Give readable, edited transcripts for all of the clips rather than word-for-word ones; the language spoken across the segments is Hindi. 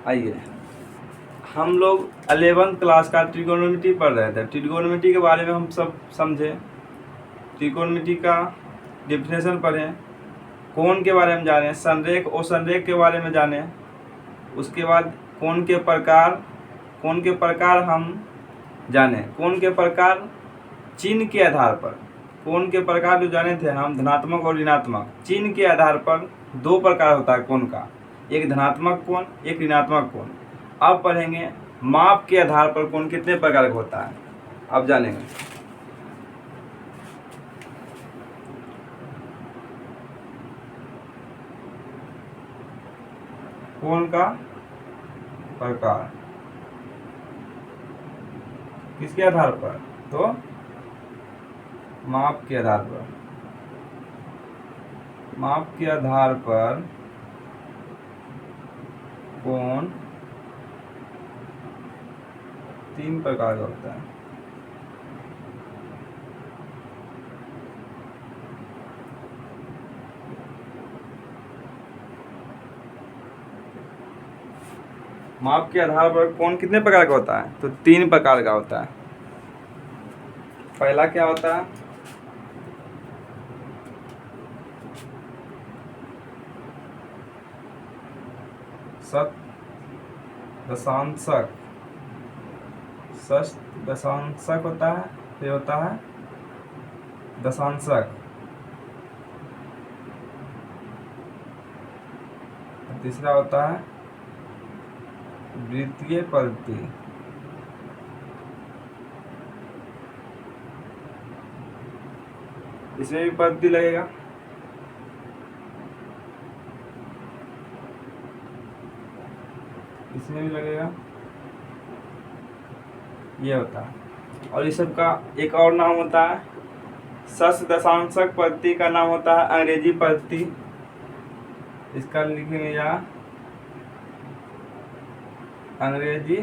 आइए, हम लोग 11th क्लास का ट्रिगोनोमेट्री पढ़ रहे थे। ट्रिगोनोमेट्री के बारे में हम सब समझें, ट्रिगोनोमेट्री का डेफिनेशन पढ़ें, कोण के बारे में जानें, संरेख और संरेख के बारे में जानें। उसके बाद कोण के प्रकार हम जानें। कोण के प्रकार चिन्ह के आधार पर, कोण के प्रकार जो जाने थे हम, धनात्मक और ऋणात्मक, चिन्ह के आधार पर 2 प्रकार होता है कोण का, एक धनात्मक कोण, एक ऋणात्मक कोण। अब पढ़ेंगे माप के आधार पर कोण कितने प्रकार का होता है, अब जानेंगे। कोण का प्रकार किसके आधार पर, तो माप के आधार पर। माप के आधार पर कोण 3 प्रकार का होता है। माप के आधार पर कोण कितने प्रकार का होता है, तो 3 प्रकार का होता है। पहला क्या होता है, शत दशांशक। शत दशांशक होता है, फिर होता है दशांशक, तीसरा होता है वृत्तीय पद्धति। इसमें भी पद्धति लगेगा, इसमें भी लगेगा, ये होता है। और इस सब का एक और नाम होता है शत दशांशक पद्धति का नाम होता है अंग्रेजी पद्धति। इसका लिखेंगे या अंग्रेजी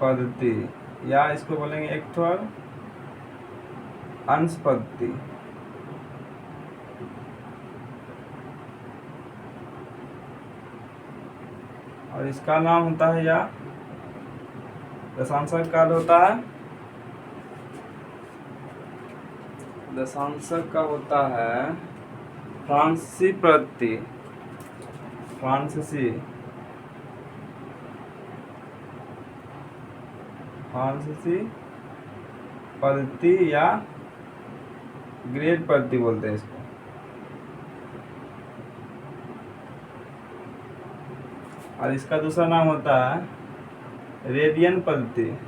पद्धति, या इसको बोलेंगे एक तो अंश पद्धति। और इसका नाम होता है, या दशांशक का होता है, दशांशक का होता है फ्रांसीसी पद्धति। फ्रांसीसी पद्धति या ग्रेड पद्धति बोलते हैं इसको। और इसका दूसरा नाम होता है रेडियन पद्धति।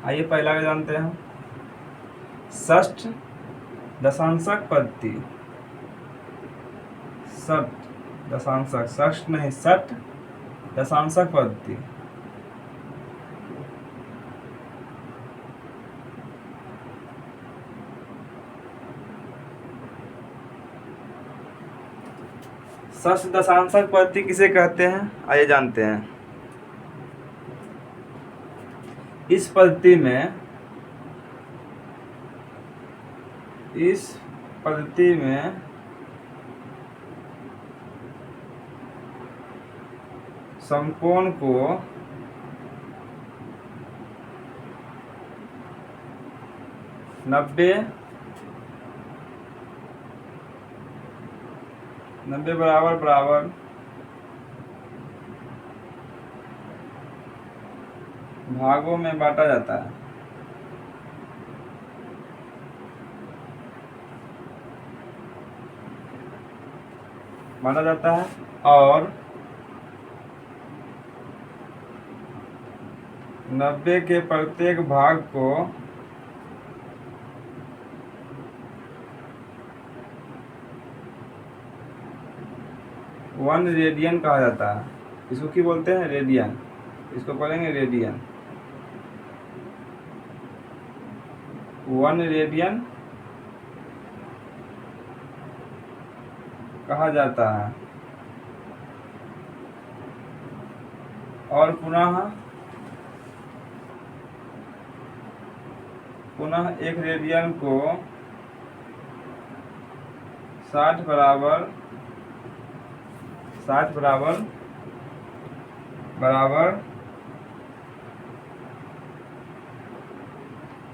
आइए पहला का जानते हैं, षष्ठ दशांशक पद्धति। षष्ठ दशांशक, षष्ठ नहीं, षष्ठ दशांशक पद्धति। षष्ठ दशांशक पद्धति किसे कहते हैं, आइए जानते हैं। इस पद्धति में समकोण को नब्बे बराबर भागों में बांटा जाता है। और 90 के प्रत्येक भाग को वन रेडियन कहा जाता है। इसको क्या बोलते हैं, रेडियन। इसको बोलेंगे रेडियन। 1 रेडियन कहा जाता है। और पुनः 1 रेडियन को 60 बराबर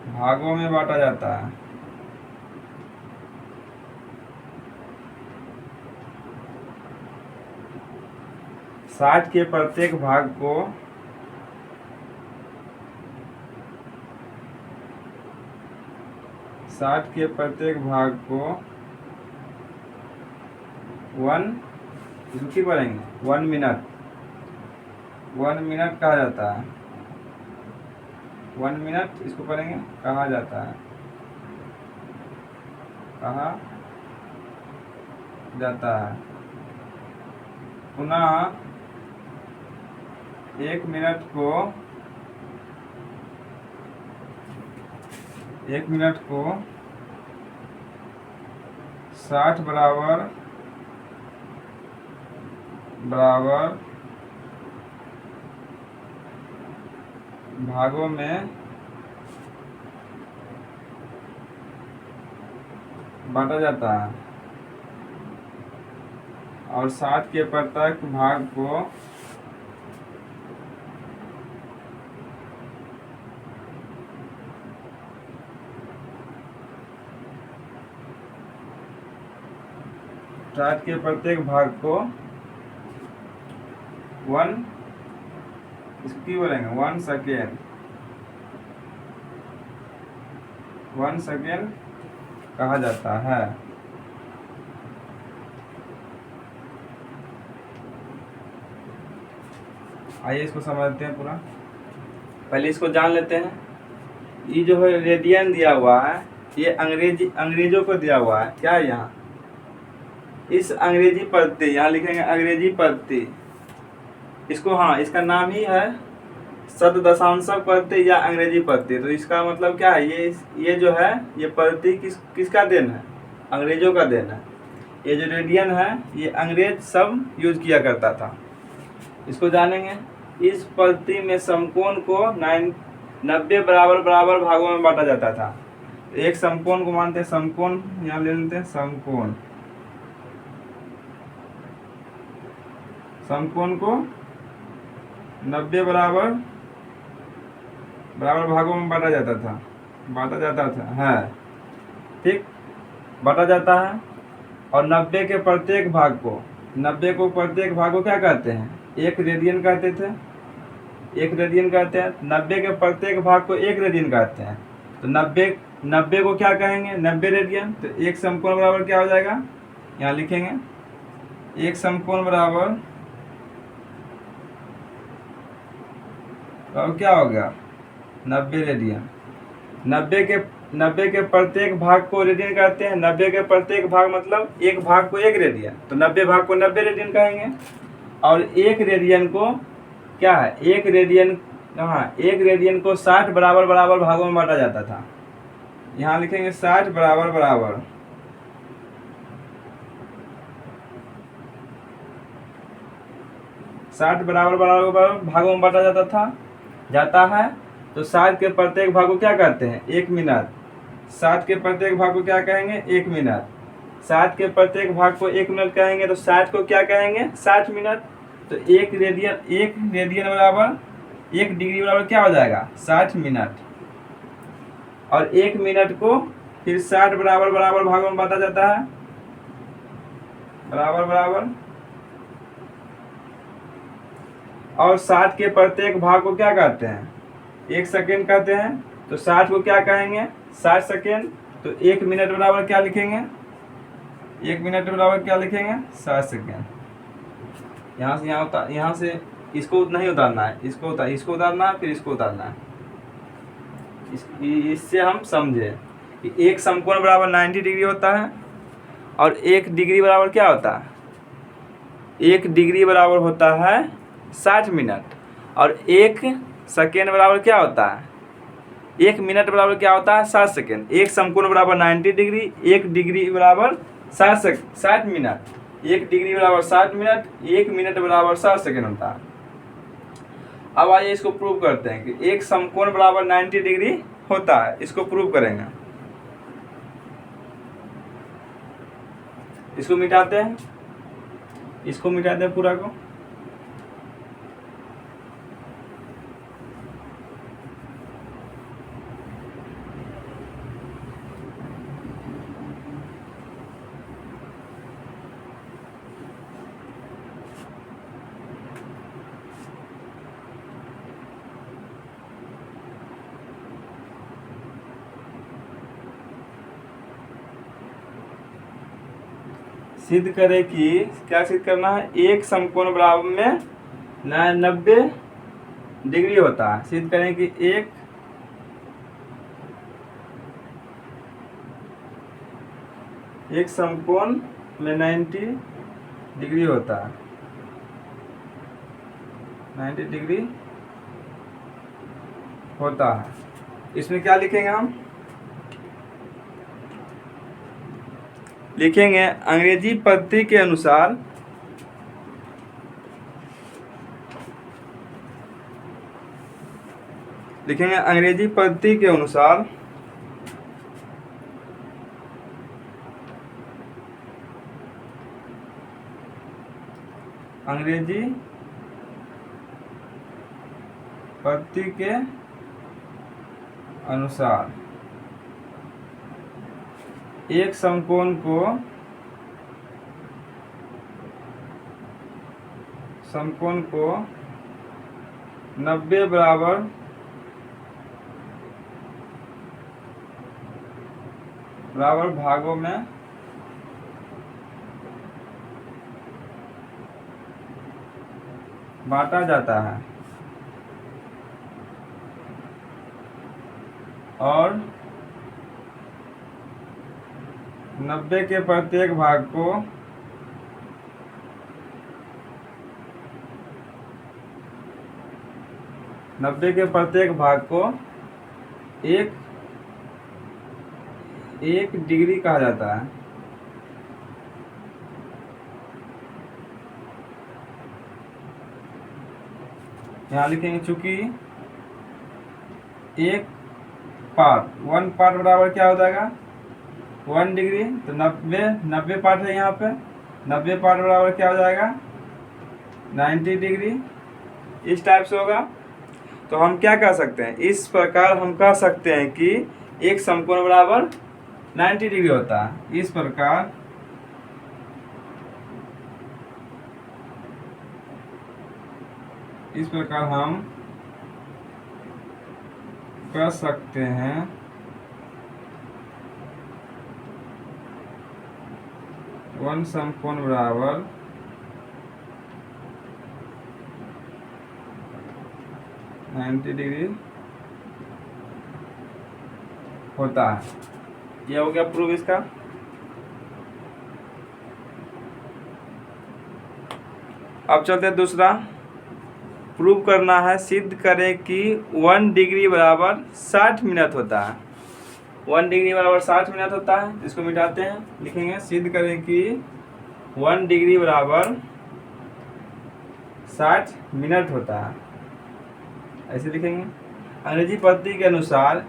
भागों में बांटा जाता है। साठ के प्रत्येक भाग को 1 मिनट कहा जाता है। 1 मिनट इसको पढ़ेंगे कहा जाता है, पुनः 1 मिनट को 60 बराबर भागों में बांटा जाता है और 60 के प्रत्येक भाग को इसकी बोलेंगे 1 सेकेंड कहा जाता है। आइए इसको समझते हैं पूरा। पहले इसको जान लेते हैं। ये जो है रेडियन दिया हुआ है, ये अंग्रेजों को दिया हुआ है। क्या है यहाँ इस अंग्रेजी पद्धति, यहाँ लिखेंगे अंग्रेजी पद्धति। इसको इसका नाम ही है शत दशांशक पद्धति या अंग्रेजी पद्धति। तो इसका मतलब क्या है, ये जो है ये पद्धति किसका देन है, अंग्रेजों का देन है। ये जो रेडियन है ये अंग्रेज सब यूज किया करता था। इसको जानेंगे। इस पद्धति में समकोण को 90 बराबर भागों में बांटा जाता था। एक समकोण को मानते हैं समकोण, यहाँ ले लेते हैं समकोण को 90 बराबर भागों में बांटा जाता था ठीक, बांटा जाता है। और 90 के प्रत्येक भाग को क्या कहते हैं, एक रेडियन कहते थे। 90 के प्रत्येक भाग को 1 रेडियन कहते हैं। तो 90 को क्या कहेंगे, 90 रेडियन। तो एक समकोण बराबर क्या हो जाएगा, यहाँ लिखेंगे एक समकोण बराबर अब क्या हो गया 90 रेडियन। 90 के प्रत्येक भाग को रेडियन कहते हैं। 90 के प्रत्येक भाग मतलब एक भाग को 1 रेडियन, तो 90 भाग को 90 रेडियन कहेंगे। और 1 रेडियन को क्या है, 1 रेडियन को 60 बराबर भागों में बांटा जाता था। यहाँ लिखेंगे 60 बराबर 60 बराबर भागों में बांटा जाता है। तो 60 के प्रत्येक भाग को क्या कहते हैं, 1 मिनट। 60 के प्रत्येक भाग को क्या कहेंगे, 1 मिनट। 60 के प्रत्येक भाग को 1 मिनट कहेंगे तो 60 को क्या कहेंगे, 60 मिनट। तो 1 रेडियन बराबर 1 डिग्री बराबर क्या हो जाएगा, 60 मिनट। और 1 मिनट को फिर 60 बराबर भागों में बांटा जाता है, बराबर। और 60 के प्रत्येक भाग को क्या कहते हैं, 1 सेकेंड कहते हैं। तो 60 को क्या कहेंगे, 60 सेकेंड। तो 1 मिनट बराबर क्या लिखेंगे, 1 मिनट बराबर क्या लिखेंगे, 60 सेकेंड। यहाँ से इसको नहीं उतारना है, इसको उतारना है, फिर इसको उतारना है। इससे हम समझे कि एक समकोण बराबर 90 डिग्री होता है और 1 डिग्री बराबर क्या होता है, 1 डिग्री बराबर होता है 60 मिनट। और 1 सेकेंड बराबर क्या होता है, 1 मिनट बराबर क्या होता है, 60 सेकेंड। एक समकोण बराबर 90 डिग्री, 1 डिग्री बराबर 60 मिनट। 1 डिग्री बराबर 60 मिनट, 1 मिनट बराबर 60 सेकेंड होता है। अब आइए इसको प्रूव करते हैं कि एक समकोण बराबर 90 डिग्री होता है। इसको प्रूव करेंगे। इसको मिटाते हैं, इसको मिटाते हैं पूरा को। सिद्ध करें कि क्या सिद्ध करना है, एक समकोण बराबर में 90 डिग्री होता है। सिद्ध करें कि एक समकोण में 90 डिग्री होता है, 90 डिग्री होता है। इसमें क्या लिखेंगे हम, लिखेंगे अंग्रेजी पद्धति के अनुसार लिखेंगे अंग्रेजी पद्धति के अनुसार अंग्रेजी पद्धति के अनुसार एक समकोण को 90 बराबर भागों में बांटा जाता है और 90 के प्रत्येक भाग को एक डिग्री कहा जाता है। यहाँ लिखेंगे चूंकि एक पार्ट 1 पार्ट बराबर क्या हो जाएगा 1 डिग्री, तो 90 पार्ट है यहाँ पे, 90 पार्ट बराबर क्या हो जाएगा 90 डिग्री। इस टाइप से होगा। तो हम क्या कह सकते हैं, इस प्रकार हम कह सकते हैं कि एक समकोण बराबर 90 डिग्री होता है। इस प्रकार हम कह सकते हैं वन समकोण बराबर 90 डिग्री होता है। यह हो गया प्रूफ इसका। अब चलते हैं दूसरा। प्रूव करना है, सिद्ध करें कि 1 डिग्री बराबर 60 मिनट होता है। 1 डिग्री बराबर 60 मिनट होता है। इसको मिटाते हैं, लिखेंगे सिद्ध करें कि 1 डिग्री बराबर 60 मिनट होता है। ऐसे लिखेंगे। अंग्रेजी पद्धति के अनुसार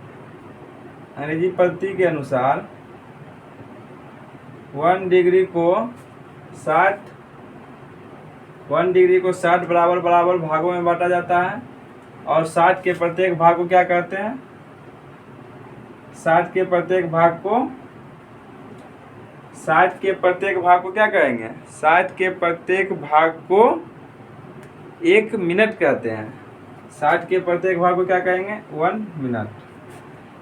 1 डिग्री को 60 बराबर भागों में बांटा जाता है और 60 के प्रत्येक भाग को क्या कहते हैं, 60 के प्रत्येक भाग को क्या कहेंगे, 60 के प्रत्येक भाग को 1 मिनट कहते हैं। 60 के प्रत्येक भाग को क्या कहेंगे 1 मिनट।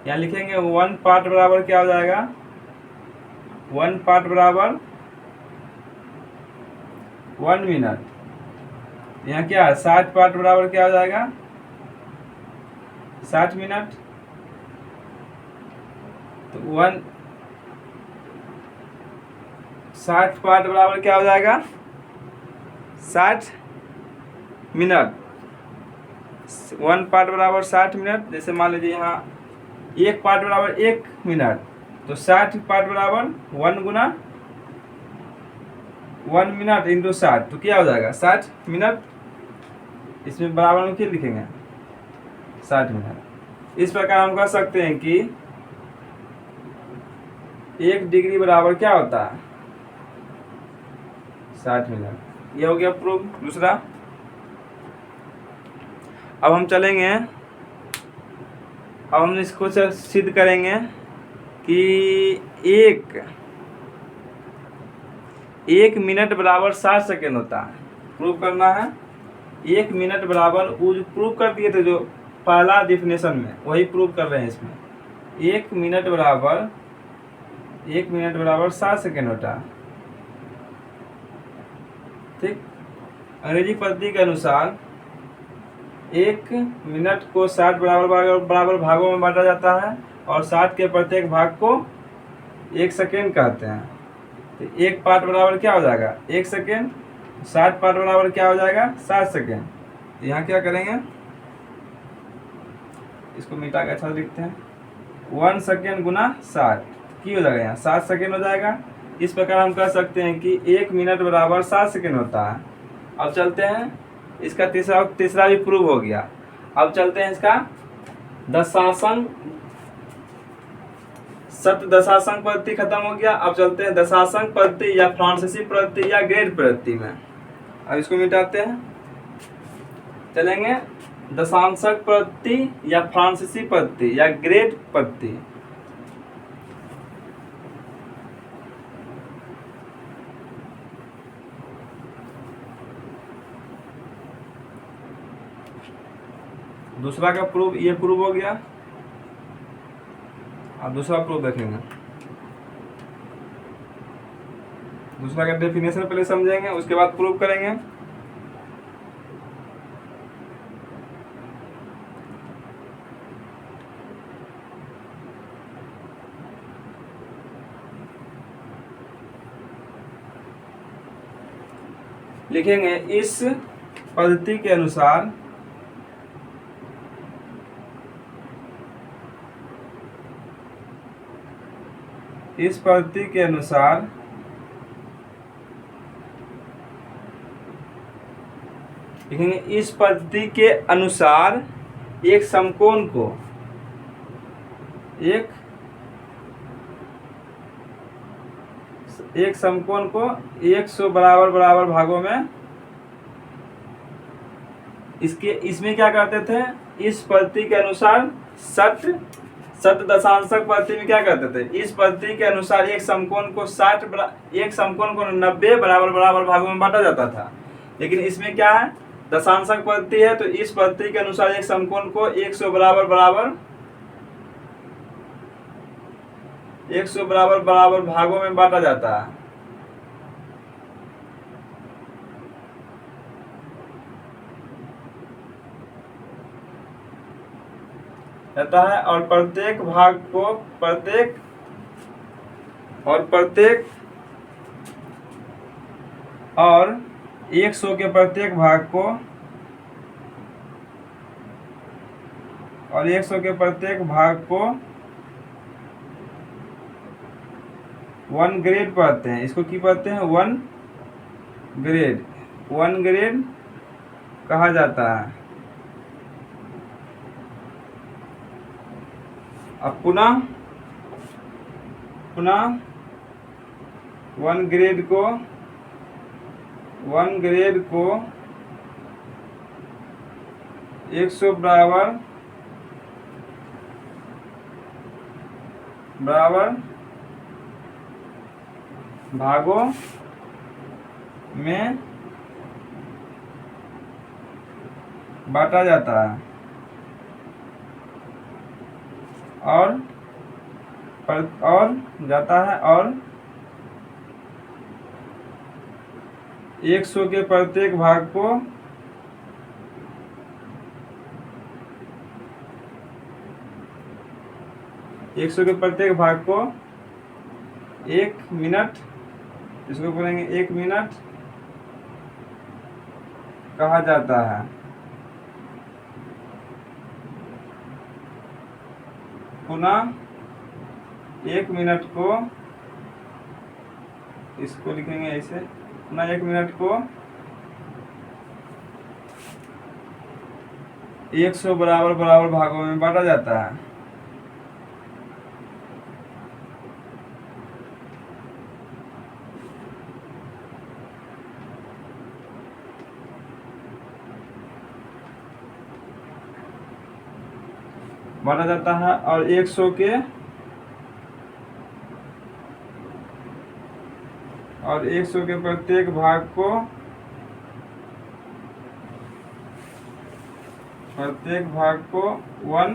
यहाँ लिखेंगे 1 पार्ट बराबर क्या हो जाएगा, 1 पार्ट बराबर 1 मिनट। यहाँ क्या है 60 पार्ट बराबर क्या हो जाएगा 60 मिनट। तो 60 पार्ट बराबर क्या हो जाएगा 60 मिनट। 1 पार्ट बराबर 60 मिनट। जैसे मान लीजिए यहाँ 1 पार्ट बराबर 1 मिनट, तो 60 पार्ट बराबर 1 गुना 1 मिनट इंटू 60, तो क्या हो जाएगा 60 मिनट। इसमें बराबर में क्या लिखेंगे 60 मिनट। इस प्रकार हम कह सकते हैं कि 1 डिग्री बराबर क्या होता है 60 मिनट। ये हो गया प्रूफ दूसरा। अब हम चलेंगे, अब हम इसको सिद्ध करेंगे कि एक मिनट बराबर 60 सेकेंड होता है। प्रूव करना है 1 मिनट बराबर, वो जो प्रूव कर दिए थे जो पहला डिफिनेशन में, वही प्रूव कर रहे हैं इसमें। 1 मिनट बराबर 60 सेकेंड होता है। ठीक, अंग्रेजी पद्धति के अनुसार 1 मिनट को 60 बराबर भागों में बांटा जाता है और 60 के प्रत्येक भाग को 1 सेकेंड कहते हैं। तो 1 पार्ट बराबर क्या हो जाएगा 1 सेकेंड, 60 पार्ट बराबर क्या हो जाएगा 60 सेकेंड। तो यहाँ क्या करेंगे, इसको मिटा के अच्छा लिखते हैं, 1 सेकेंड गुना 60 की हो जाएगा, यहाँ 60 सेकेंड हो जाएगा। इस प्रकार हम कह सकते हैं कि 1 मिनट बराबर 60 सेकेंड होता है। अब चलते हैं, इसका तीसरा भी प्रूव हो गया। अब चलते हैं इसका दशांश, शत दशांश पद्धति खत्म हो गया। अब चलते हैं दशांश पद्धति या फ्रांसीसी पद्धति या ग्रेड पद्धति में। अब इसको मिटाते हैं, चलेंगे दशांश पद्धति या फ्रांसीसी पद्धति या ग्रेड पद्धति। दूसरा का प्रूफ, ये प्रूव हो गया। अब दूसरा प्रूफ देखेंगे। दूसरा का डेफिनेशन पहले समझेंगे, उसके बाद प्रूव करेंगे। लिखेंगे इस पद्धति के अनुसार लिखेंगे इस पद्धति के अनुसार एक समकोण को 100 बराबर भागों में, इसमें क्या करते थे, इस पद्धति के अनुसार शत दशांशक पद्धति में क्या करते थे, इस पद्धति के अनुसार एक समकोण को 90 बराबर भागों में बांटा जाता था। लेकिन इसमें क्या है, दशांशक पद्धति है, तो इस पद्धति के अनुसार एक समकोण को 100 बराबर भागों में बांटा जाता है। और प्रत्येक भाग को और 100 के प्रत्येक भाग को और 100 के प्रत्येक भाग को 1 ग्रेड पढ़ते हैं। इसको की पढ़ते हैं 1 ग्रेड कहा जाता है। अब पुनः 1 ग्रेड को 100 बराबर भागों में बांटा जाता है और जाता है, और 100 के प्रत्येक भाग को 100 के प्रत्येक भाग को 1 मिनट, इसको बोलेंगे 1 मिनट कहा जाता है। पुनः 1 मिनट को, इसको लिखेंगे ऐसे, पुनः 1 मिनट को 100 बराबर भागों में बांटा जाता है। बांटा जाता है और 100 के 100 के प्रत्येक भाग को 1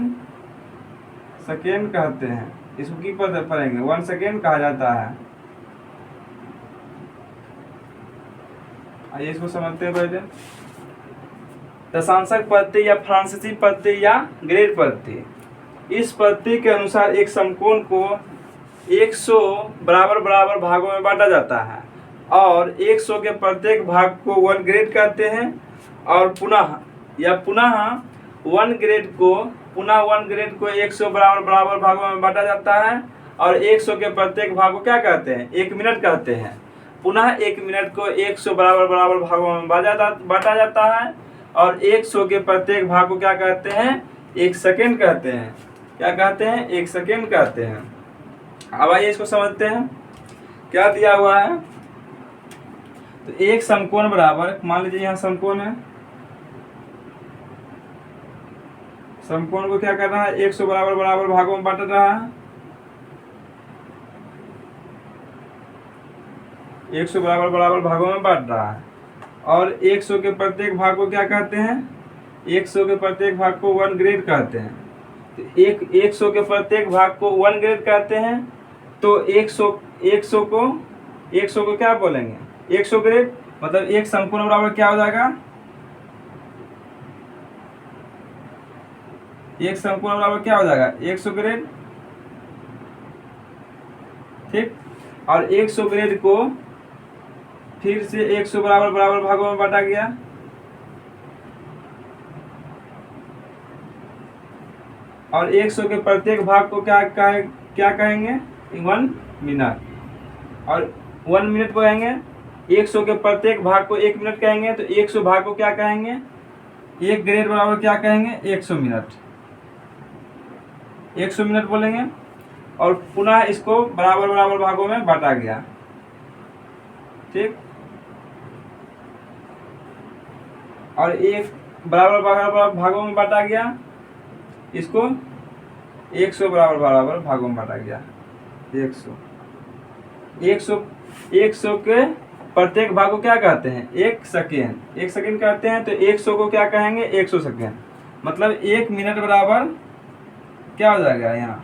सेकेंड कहते हैं। इसको की पढ़ेंगे 1 सेकेंड कहा जाता है। आइए इसको समझते हैं पहले। दशांशक पद्धति या फ्रांसीसी पद्धति या ग्रेड पद्धति। इस पद्धति के अनुसार एक समकोण को 100 बराबर बराबर भागों में बांटा जाता है और 100 के प्रत्येक भाग को 1 ग्रेड कहते हैं और पुनः 1 ग्रेड को 100 बराबर बराबर भागों में बांटा जाता है और 100 के प्रत्येक भाग को क्या कहते हैं? 1 मिनट कहते हैं। पुनः 1 मिनट को 100 बराबर बराबर भागों में बांटा जाता है और 100 के प्रत्येक भाग को क्या कहते हैं? 1 सेकेंड कहते हैं। क्या कहते हैं? 1 सेकेंड कहते हैं। अब आइए इसको समझते हैं। क्या दिया हुआ है? तो एक समकोण बराबर, मान लीजिए यहाँ समकोण है, समकोण को क्या कर रहा है? 100 बराबर बराबर भागों में बांट रहा है। 100 बराबर बराबर भागों में बांट रहा है और 100 के प्रत्येक भाग को क्या कहते हैं? 100 के प्रत्येक भाग को 1 ग्रेड कहते हैं। तो 100 के प्रत्येक भाग को 1 ग्रेड कहते हैं। तो 100 को क्या बोलेंगे? 100 ग्रेड। मतलब एक समकोण बराबर क्या हो जाएगा? एक समकोण बराबर क्या हो जाएगा? 100 ग्रेड। ठीक। और 100 ग्रेड को फिर से 100 बराबर बराबर भागों में बांटा गया और 100 के प्रत्येक भाग को क्या कहेंगे? 1 मिनट। और 1 मिनट को कहेंगे। 100 के प्रत्येक भाग को 1 मिनट कहेंगे तो 100 भाग को क्या कहेंगे? 1 ग्रेड बराबर क्या कहेंगे? 100 मिनट। 100 मिनट बोलेंगे और पुनः इसको बराबर बराबर भागों में बांटा गया। ठीक। और एक बराबर बराबर भागों में बांटा गया, इसको 100 बराबर बराबर भागों में बांटा गया। 100 के प्रत्येक भाग को क्या कहते हैं? 1 सेकेंड। 1 सेकेंड कहते हैं। तो 100 को क्या कहेंगे? 100 सेकेंड। मतलब 1 मिनट बराबर क्या हो जाएगा यहाँ?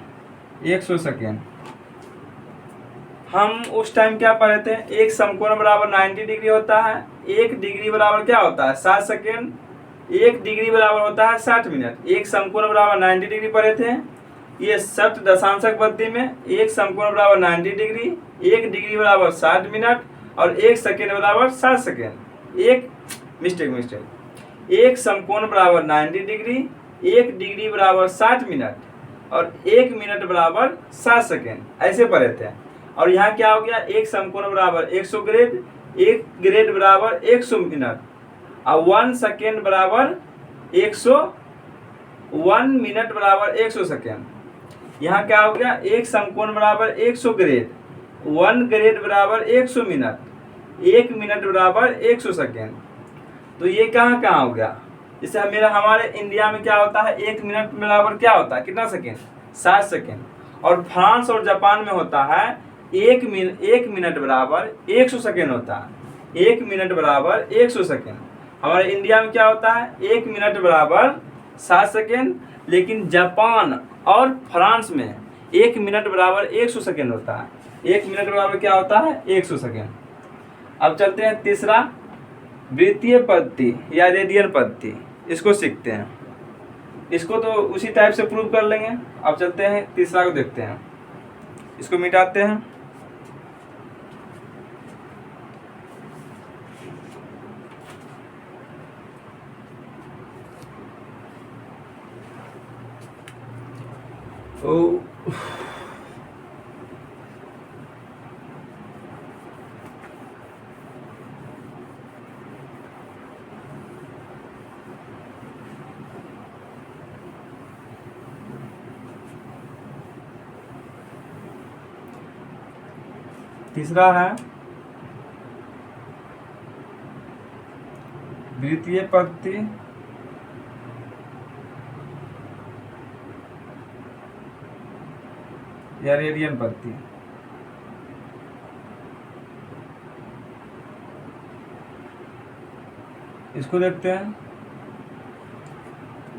100 सेकेंड। हम उस टाइम क्या पढ़े थे? एक समकोण बराबर 90 डिग्री होता है। 1 डिग्री बराबर क्या होता है? 60 सेकेंड। 1 डिग्री बराबर होता है 60 मिनट। एक समकोण बराबर 90 डिग्री पढ़े थे। ये शब्द दशांशक पद्धति में एक समकोण बराबर 90 डिग्री, 1 डिग्री बराबर 60 मिनट और 1 सेकेंड बराबर 60 सेकेंड। एक समकोण बराबर 90 डिग्री, 1 डिग्री बराबर 60 मिनट और 1 मिनट बराबर 60 सेकेंड, ऐसे पढ़े थे। और यहाँ क्या हो गया? एक समकोण बराबर 100 ग्रेड, 1 ग्रेड बराबर 100 मिनट और 1 सेकेंड बराबर 1 मिनट बराबर 100 सेकेंड। यहाँ क्या हो गया? एक समकोण बराबर 100 ग्रेड, 1 ग्रेड बराबर 100 मिनट, 1 मिनट बराबर 100 सेकेंड। तो ये कहाँ हो गया? जैसे हमारे इंडिया में क्या होता है? 1 मिनट बराबर क्या होता है? कितना सेकेंड? 60 सेकेंड। और फ्रांस और जापान में होता है 1 मिनट बराबर 100 सेकेंड होता है। 1 मिनट बराबर 100 सेकेंड। हमारे इंडिया में क्या होता है? 1 मिनट बराबर 60 सेकेंड। लेकिन जापान और फ्रांस में 1 मिनट बराबर 100 सेकेंड होता है। 1 मिनट बराबर क्या होता है? 100 सेकेंड। अब चलते हैं तीसरा, वृत्तीय पद्धति या रेडियन पद्धति। इसको सीखते हैं। इसको तो उसी टाइप से प्रूव कर लेंगे। अब चलते हैं तीसरा को देखते हैं। इसको मिटाते हैं। तीसरा है वृत्तीय पद्धति या रेडियन प्रति। इसको देखते हैं।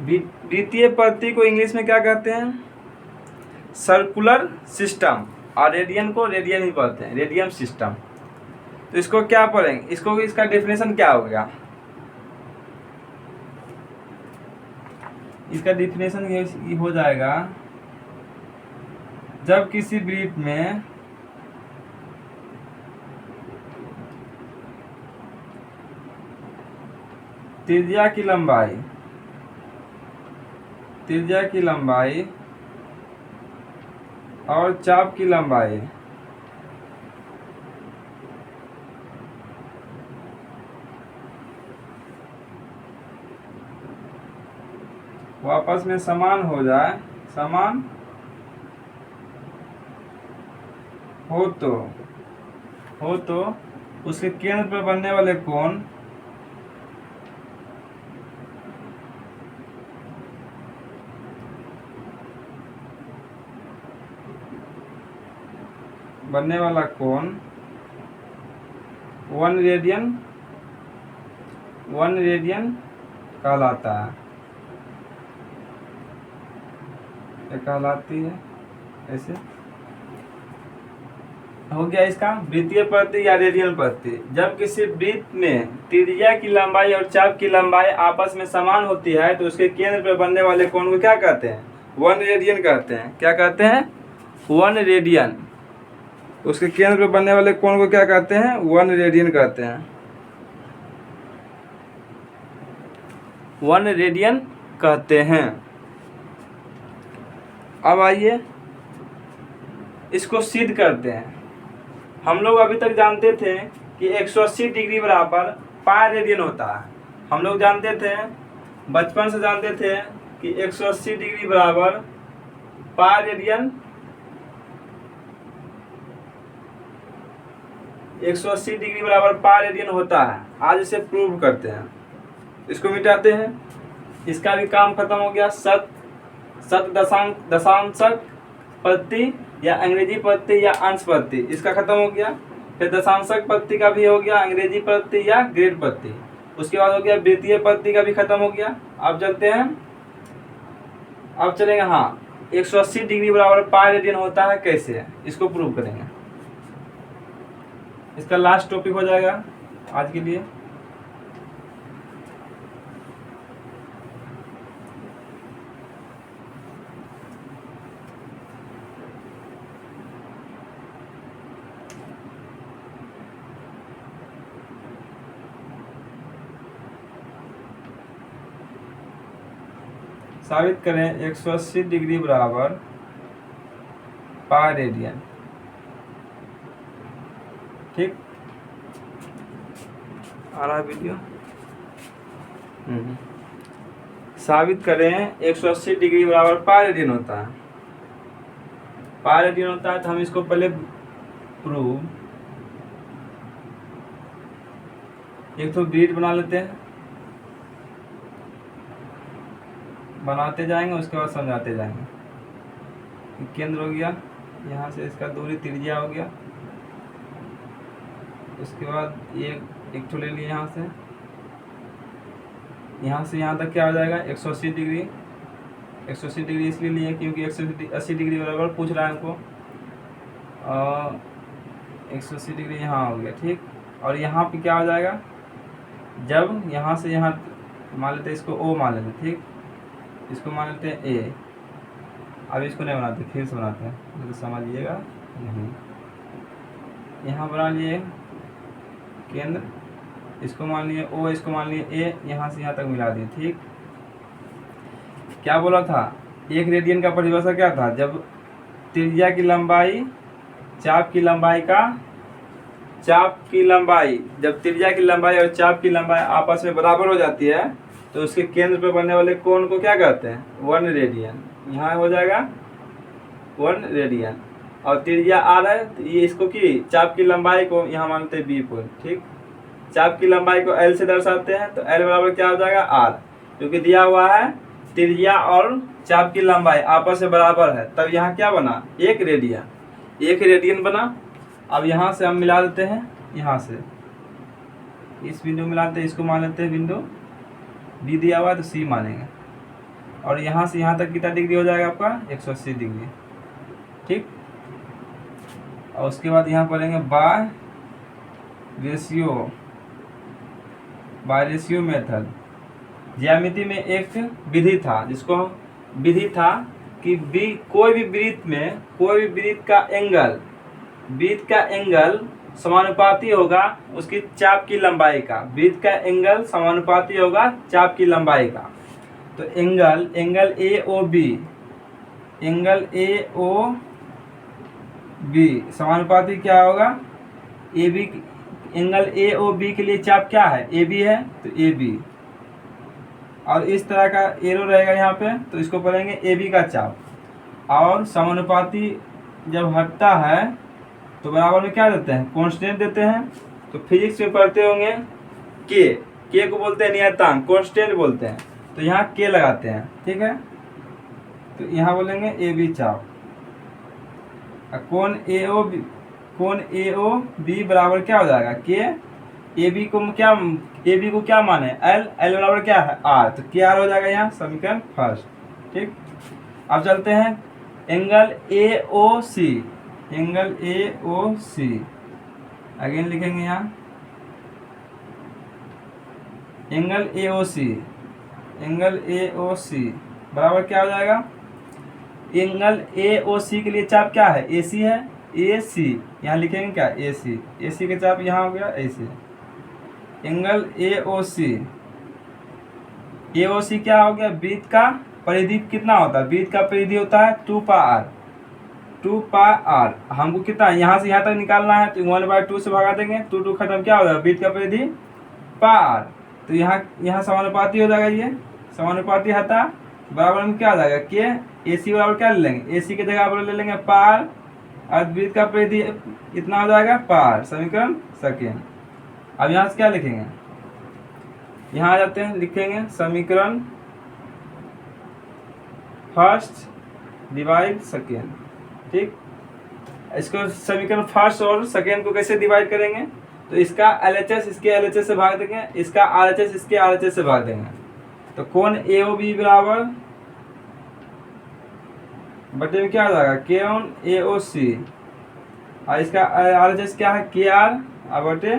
वृत्तीय पद्धति को इंग्लिश में क्या कहते हैं? Circular system. और रेडियन को रेडियन ही बोलते हैं, रेडियम सिस्टम। तो इसको क्या पढ़ेंगे? इसको इसका डेफिनेशन क्या हो गया? इसका डेफिनेशन ये हो जाएगा, जब किसी वृत्त में त्रिज्या की लंबाई और चाप की लंबाई वो आपस में समान हो जाए, समान हो तो उसके केंद्र पर बनने वाले कोण बनने वाला कोण 1 रेडियन कहलाता है, कहलाती है। ऐसे हो गया इसका वृत्तीय पद्धति या रेडियल पद्धति। जब किसी वृत्त में त्रिज्या की लंबाई और चाप की लंबाई आपस में समान होती है तो उसके केंद्र पर बनने वाले कोण को क्या कहते हैं? 1 रेडियन कहते हैं। क्या कहते हैं? 1 रेडियन। उसके केंद्र पर बनने वाले कोण को क्या कहते हैं? 1 रेडियन कहते हैं। 1 रेडियन कहते हैं। अब आइए इसको सिद्ध करते हैं। हम लोग अभी तक जानते थे कि 180 डिग्री बराबर पाई रेडियन होता है। हम लोग जानते थे, बचपन से जानते थे कि 180 डिग्री बराबर पाई रेडियन, 180 डिग्री बराबर पाई रेडियन होता है। आज इसे प्रूव करते हैं। इसको मिटाते हैं। इसका भी काम खत्म हो गया। शत दशांशक पद्धति या अंग्रेजी पद्धति या अंश पद्धति, इसका खत्म हो गया। फिर दशांशक पद्धति का भी हो गया, अंग्रेजी पद्धति या ग्रेड पद्धति। उसके बाद हो गया वृत्तीय पद्धति का भी खत्म हो गया। अब चलते हैं, अब चलेंगे 180 डिग्री बराबर पाई रेडियन होता है, कैसे? इसको प्रूव करेंगे। इसका लास्ट टॉपिक हो जाएगा आज के लिए। साबित करें 180 डिग्री बराबर पाई रेडियन। ठीक, आ रहा है वीडियो? साबित करें 180 डिग्री बराबर पाई रेडियन होता है। पाई रेडियन होता है तो हम इसको पहले प्रूव, एक तो ग्रिड बना लेते हैं, बनाते जाएंगे, उसके बाद समझाते जाएंगे। केंद्र हो गया, यहाँ से इसका दूरी त्रिज्या हो गया। उसके बाद ये एक ठो ले लिए, यहाँ से यहाँ तक क्या हो जाएगा? 180 डिग्री। 180 डिग्री इसलिए लिए क्योंकि 180 डिग्री बराबर पूछ रहा है हमको। 180 डिग्री यहाँ हो गया। ठीक, और यहाँ पे क्या हो जाएगा? जब यहाँ से यहाँ मान लेते हैं, इसको O मान लेते हैं। ठीक, इसको मान लेते हैं A। अब इसको नहीं बनाते, फिर से बनाते हैं, तो समझिएगा। नहीं, यहाँ बना लिए केंद्र, इसको मान लिए O, इसको मान लिए A, यहाँ से यहाँ तक मिला दिए। ठीक, क्या बोला था? 1 रेडियन का परिभाषा क्या था? जब त्रिज्या की लंबाई चाप की लंबाई जब त्रिज्या की लंबाई और चाप की लंबाई आपस में बराबर हो जाती है तो उसके केंद्र पर बनने वाले कोण को क्या कहते हैं? 1 रेडियन। यहाँ हो जाएगा 1 रेडियन। और त्रिज्या R है तो ये इसको की चाप की लंबाई को यहाँ मानते हैं B पॉइंट। ठीक, चाप की लंबाई को L से दर्शाते हैं तो L बराबर क्या हो जाएगा? R, क्योंकि दिया हुआ है त्रिज्या और चाप की लंबाई आपस में बराबर है, तब यहाँ क्या बना, एक रेडियन बना। अब यहाँ से हम मिला देते हैं, यहाँ से इस बिंदु मिलाते हैं, इसको मान लेते हैं बिंदु बी दिया हुआ है तो सी मानेंगे, और यहाँ से यहाँ तक कितना डिग्री हो जाएगा आपका 180 डिग्री, ठीक। और उसके बाद यहाँ पढ़ेंगे बाय रेशियो मेथड। ज्यामिति में एक विधि था, जिसको विधि था कि कोई भी वृत्त का एंगल समानुपाती होगा उसकी चाप की लंबाई का। वृत्त का एंगल समानुपाती होगा चाप की लंबाई का। तो एंगल AOB समानुपाती क्या होगा, AB। एंगल AOB के लिए चाप क्या है, AB है, तो AB। और इस तरह का एरो रहेगा यहाँ पे, तो इसको पढ़ेंगे AB का चाप। और समानुपाती जब हटता है तो बराबर में क्या देते हैं, कांस्टेंट देते हैं। तो फिजिक्स में पढ़ते होंगे के को बोलते हैं नियतांक, कांस्टेंट बोलते हैं, तो यहाँ के लगाते हैं, ठीक है। तो यहाँ बोलेंगे AB चाप। कोण AOB बराबर क्या हो जाएगा, के। AB को क्या माने, L बराबर क्या है, R, तो क्या R हो जाएगा यहाँ, समीकरण फर्स्ट, ठीक। अब चलते हैं एंगल AOC अगेन लिखेंगे यहाँ, एंगल AOC बराबर क्या हो जाएगा, एंगल AOC के लिए चाप क्या है, AC है, AC यहाँ लिखेंगे क्या, AC के चाप यहाँ हो गया AC। एंगल AOC क्या हो गया, वृत्त का परिधि कितना होता है, वृत्त का परिधि होता है 2 पाई r। हमको कितना यहाँ से यहाँ तक निकालना है, तो 1/2 से भगा देंगे, 2 खत्म, क्या हो जाएगा, वृत्त का परिधि पाई r। तो यहाँ समानुपाती हो जाएगा, ये समानुपाती हटा, बराबर में क्या आ जाएगा, के। AC बराबर क्या ले लेंगे, AC की जगह पर ले लेंगे पार, और वृत्त का परिधि इतना हो जाएगा पार, समीकरण सेकेंड। अब यहाँ से क्या लिखेंगे, यहाँ आ जाते हैं, लिखेंगे समीकरण फर्स्ट डिवाइड सेकेंड, ठीक। इसको समीकरण फर्स्ट और सेकेंड को कैसे डिवाइड करेंगे, तो इसका LHS इसके LHS से भाग देंगे, इसका RHS इसके RHS से भाग देंगे। तो कोण AOB बराबर बटे में क्या हो जाएगा, कोण AOC, और इसका RHS क्या है, KR, और बटे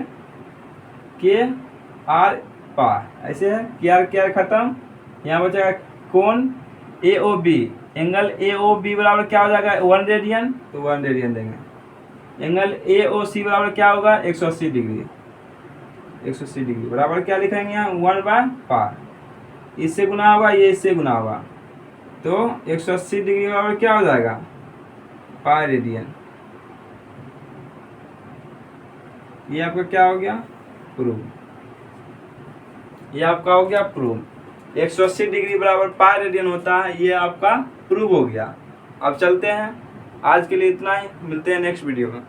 KR पार, ऐसे है, KR खत्म, यहाँ बचेगा कोण AOB। एंगल AOB बराबर क्या हो जाएगा, 1 रेडियन, तो 1 रेडियन देंगे। एंगल AOC बराबर क्या होगा, 180 डिग्री बराबर क्या लिखेंगे यहाँ, 1/π। इससे गुना होगा, ये इससे गुना होगा, तो 180 डिग्री बराबर क्या हो जाएगा, पाई रेडियन। ये आपका क्या हो गया, प्रूफ। ये आपका हो गया प्रूफ। 180 डिग्री बराबर पाई रेडियन होता है, ये आपका प्रूव हो गया। अब चलते हैं, आज के लिए इतना ही, मिलते हैं नेक्स्ट वीडियो में।